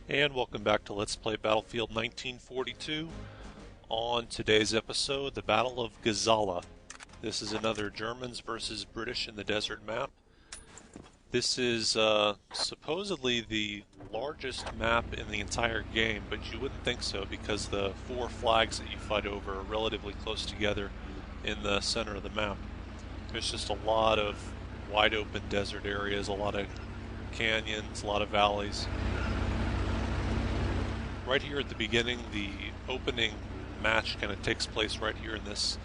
And welcome back to Let's Play Battlefield 1942. On today's episode, the Battle of Gazala. This is another Germans versus British in the desert map. This is supposedly the largest map in the entire game, but you wouldn't think so because the four flags that you fight over are relatively close together in the center of the map. There's just a lot of wide open desert areas, a lot of canyons, a lot of valleys. Right here at the beginning, the opening match kind of takes place right here in this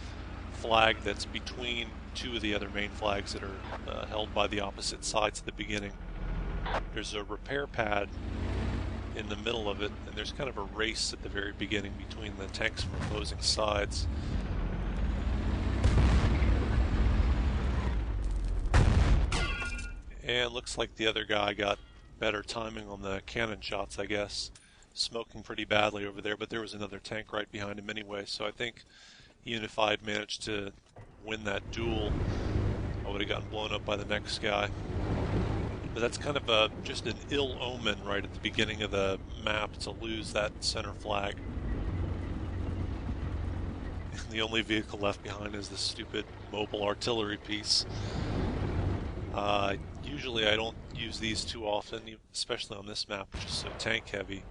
flag that's between two of the other main flags that are held by the opposite sides at the beginning. There's a repair pad in the middle of it, and there's kind of a race at the very beginning between the tanks from opposing sides. And looks like the other guy got better timing on the cannon shots, I guess. Smoking pretty badly over there, but there was another tank right behind him anyway, so I think even if I had managed to win that duel, I would have gotten blown up by the next guy. But that's kind of just an ill omen right at the beginning of the map to lose that center flag. The only vehicle left behind is this stupid mobile artillery piece. Usually I don't use these too often, especially on this map, which is so tank heavy.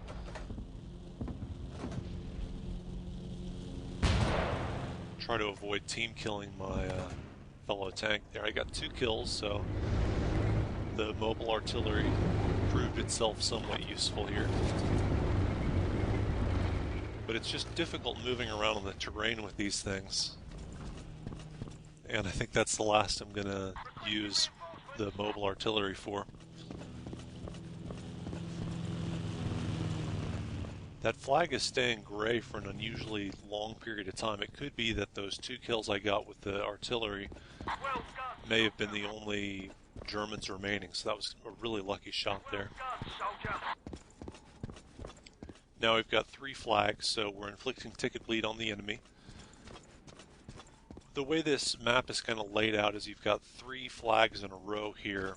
Try to avoid team killing my fellow tank there. I got 2 kills, so the mobile artillery proved itself somewhat useful here. But it's just difficult moving around on the terrain with these things. And I think that's the last I'm going to use the mobile artillery for. That flag is staying gray for an unusually long period of time. It could be that those 2 kills I got with the artillery may have been the only Germans remaining, so that was a really lucky shot there. Now we've got 3 flags, so we're inflicting ticket bleed on the enemy. The way this map is kind of laid out is you've got 3 flags in a row here.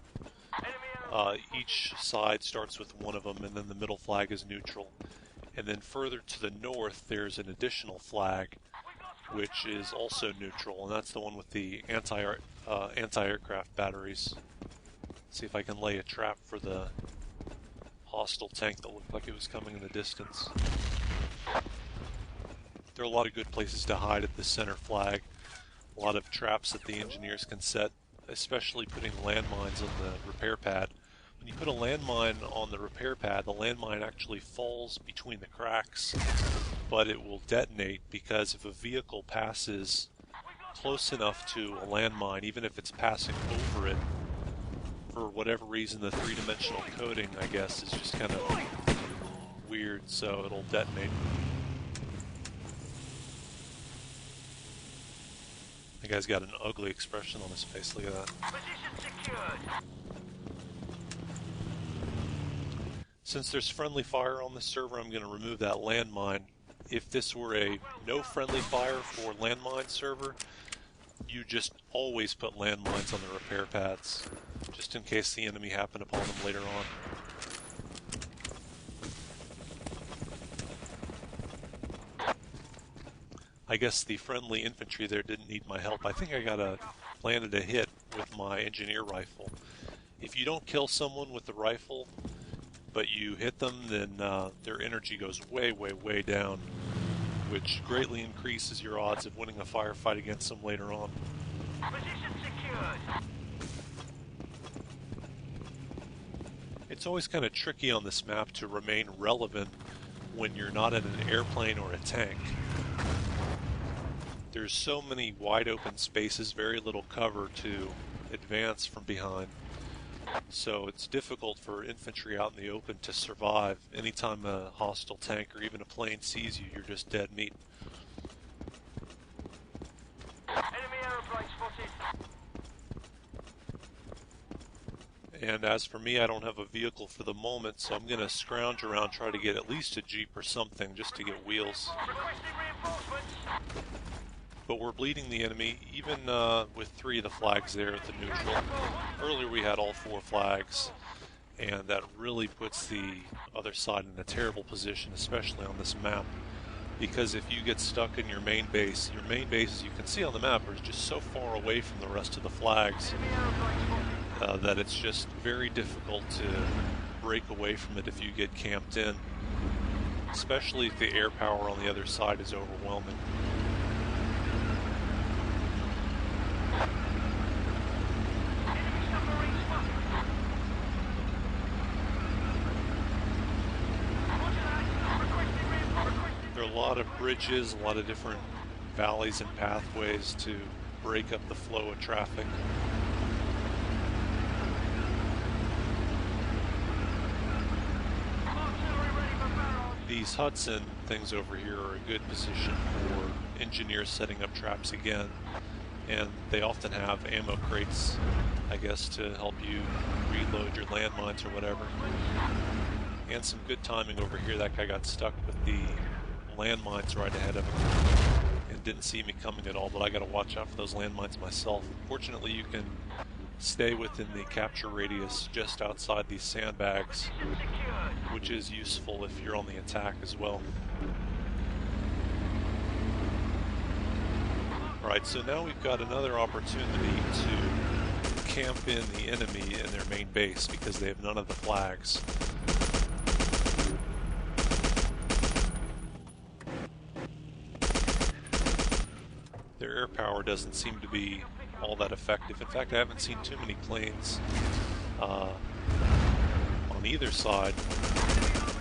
Each side starts with one of them, and then the middle flag is neutral. And then further to the north, there's an additional flag, which is also neutral, and that's the one with the anti-aircraft batteries. See if I can lay a trap for the hostile tank that looked like it was coming in the distance. There are a lot of good places to hide at the center flag. A lot of traps that the engineers can set, especially putting landmines on the repair pad. When you put a landmine on the repair pad, the landmine actually falls between the cracks, but it will detonate because if a vehicle passes close enough to a landmine, even if it's passing over it, for whatever reason the three-dimensional coding, I guess, is just kind of weird, so it'll detonate. The guy's got an ugly expression on his face, look at that. Position secured. Since there's friendly fire on this server, I'm going to remove that landmine. If this were a no friendly fire for landmine server, you just always put landmines on the repair pads, just in case the enemy happen upon them later on. I guess the friendly infantry there didn't need my help. I think I landed a hit with my engineer rifle. If you don't kill someone with the rifle, but you hit them, then their energy goes way, way, way down, which greatly increases your odds of winning a firefight against them later on. Position secured. It's always kind of tricky on this map to remain relevant when you're not in an airplane or a tank. There's so many wide open spaces, very little cover to advance from behind. So it's difficult for infantry out in the open to survive. Anytime a hostile tank or even a plane sees you, you're just dead meat. Enemy aeroplane spotted. And as for me, I don't have a vehicle for the moment, so I'm going to scrounge around, try to get at least a Jeep or something just to get wheels. Requesting reinforcements. But we're bleeding the enemy, even with 3 of the flags there at the neutral. Earlier we had all 4 flags, and that really puts the other side in a terrible position, especially on this map, because if you get stuck in your main base, as you can see on the map, is just so far away from the rest of the flags that it's just very difficult to break away from it if you get camped in, especially if the air power on the other side is overwhelming. There are a lot of bridges, a lot of different valleys and pathways to break up the flow of traffic. These huts and things over here are a good position for engineers setting up traps again, and they often have ammo crates, I guess, to help you reload your landmines or whatever. And some good timing over here. That guy got stuck with the landmines right ahead of him and didn't see me coming at all, but I gotta watch out for those landmines myself. Fortunately, you can stay within the capture radius just outside these sandbags, which is useful if you're on the attack as well. Alright, so now we've got another opportunity to camp in the enemy in their main base because they have none of the flags. Their air power doesn't seem to be all that effective. In fact, I haven't seen too many planes on either side.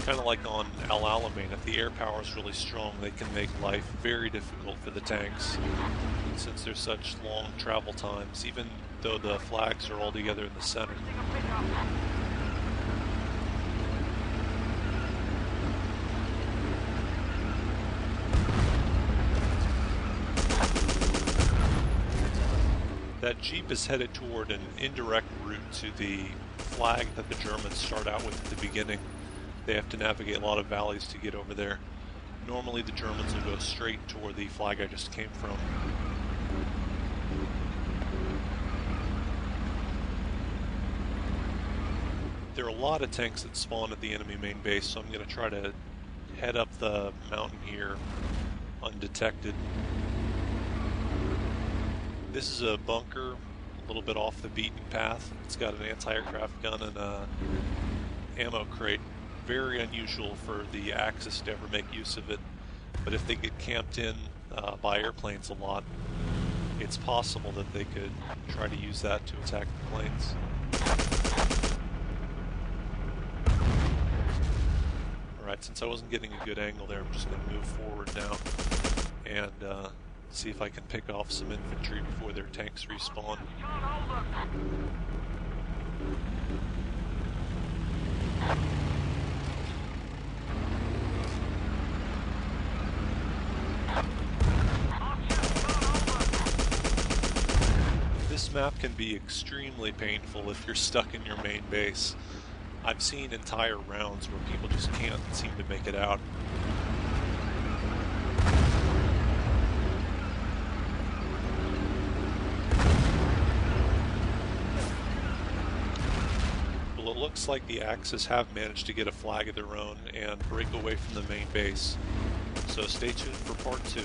Kind of like on Al Alamein, if the air power is really strong, they can make life very difficult for the tanks, since there's such long travel times, even though the flags are all together in the center. That Jeep is headed toward an indirect route to the flag that the Germans start out with at the beginning. They have to navigate a lot of valleys to get over there. Normally the Germans will go straight toward the flag I just came from. There are a lot of tanks that spawn at the enemy main base, so I'm going to try to head up the mountain here undetected. This is a bunker, a little bit off the beaten path. It's got an anti-aircraft gun and a ammo crate. Very unusual for the Axis to ever make use of it, but if they get camped in by airplanes a lot, it's possible that they could try to use that to attack the planes. Alright, since I wasn't getting a good angle there, I'm just going to move forward now and see if I can pick off some infantry before their tanks respawn. This map can be extremely painful if you're stuck in your main base. I've seen entire rounds where people just can't seem to make it out. Well, it looks like the Axis have managed to get a flag of their own and break away from the main base. So stay tuned for part 2.